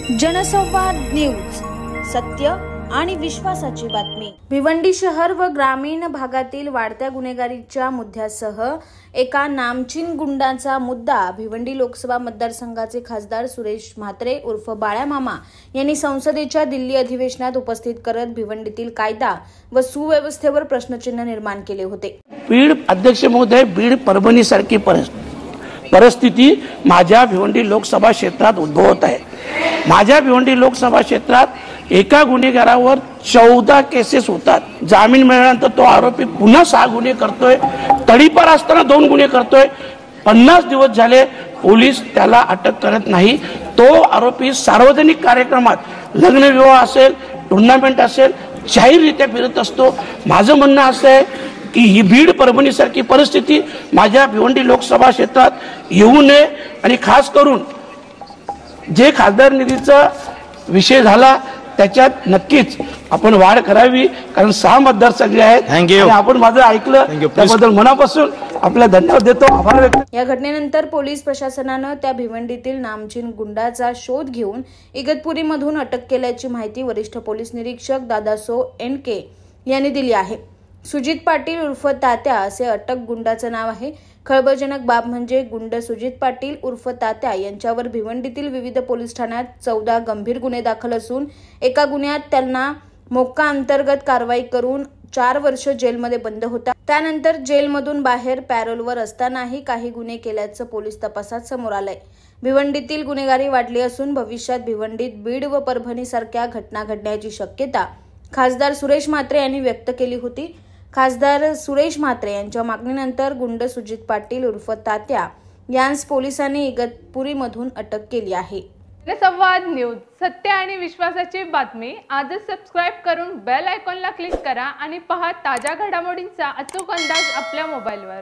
जनसंवाद न्यूज, सत्य आणि विश्वासाची बातमी। भिवंडी शहर व ग्रामीण भागातील वाढत्या गुन्हेगारीच्या मुद्द्यासह एका नामचीन गुंडाचा मुद्दा भिवंडी लोकसभा मतदारसंघाचे खासदार सुरेश म्हात्रे उर्फ बाळ्या मामा यांनी संसदेच्या दिल्ली अधिवेशनात उपस्थित करत भिवंडीतील कायदा व सुव्यवस्थेवर प्रश्नचिन्ह निर्माण केले होते। बीड अध्यक्ष महोदय, बीड परभणी सारखी परिस्थिती माझ्या भिवंडी लोकसभा क्षेत्रात उद्भवत आहे। माझ्या भिवंडी लोकसभा क्षेत्रात एका गुन्हेगारावर 14 केसेस होतात। जामीन मिळाल्यानंतर तो आरोपी पुन्हा 6 गुन्हे करतोय, तडीपार असताना 2 गुन्हे करतोय। 50 दिवस झाले पोलीस त्याला अटक करत नाही। तो आरोपी सार्वजनिक कार्यक्रमात, लग्न विवाह असेल, टुर्नामेंट असेल, जाहीररित्या फिरत असतो। माझं म्हणणं असं आहे की ही बीड परभणी सारखी परिस्थिती माझ्या भिवंडी लोकसभा क्षेत्रात येऊ नये आणि खास करून जे खासदार निधीचा विषय झाला त्याच्यात नक्कीच आपण वाढ करावी, कारण 6 मतदारसंघ आहेत आणि आपण माझं ऐकलं त्याबद्दल मनापासून आपला धन्यवाद देतो, आभार व्यक्त। या घटनेनंतर पोलीस प्रशासनानं त्या भिवंडीतील नामचीन गुंडाचा शोध घेऊन इगतपुरीमधून अटक केल्याची माहिती वरिष्ठ पोलीस निरीक्षक दादासो एनके यांनी दिली आहे। सुजित पाटील उर्फ तात्या असे अटक गुंडाचं नाव आहे। खळबळजनक बाब म्हणजे गुंड सुजित पाटील उर्फ तात्या यांच्यावर भिवंडीतील विविध पोलीस ठाण्यात 14 गंभीर गुन्हे दाखल असून एका गुन्ह्यात त्यांना मोक्का अंतर्गत कारवाई करून 4 वर्ष जेलमध्ये बंद होता। त्यानंतर जेलमधून बाहेर पॅरोलवर असतानाही काही गुन्हे केल्याचं पोलीस तपासात समोर आलंय। भिवंडीतील गुन्हेगारी वाढली असून भविष्यात भिवंडीत बीड व परभणी सारख्या घटना घडण्याची शक्यता खासदार सुरेश म्हात्रे यांनी व्यक्त केली होती। खासदार सुरेश म्हात्रे यांच्या मागणीनंतर गुंड सुजित पाटील उर्फ तात्या यांस पोलिसांनी इगतपुरीमधून अटक केली आहे। जनसंवाद न्यूज, सत्य आणि विश्वासाची बातमी। आजच सबस्क्राइब करून बेल आयकॉनला क्लिक करा आणि पहा ताज्या घडामोडींचा अचूक अंदाज आपल्या मोबाईलवर।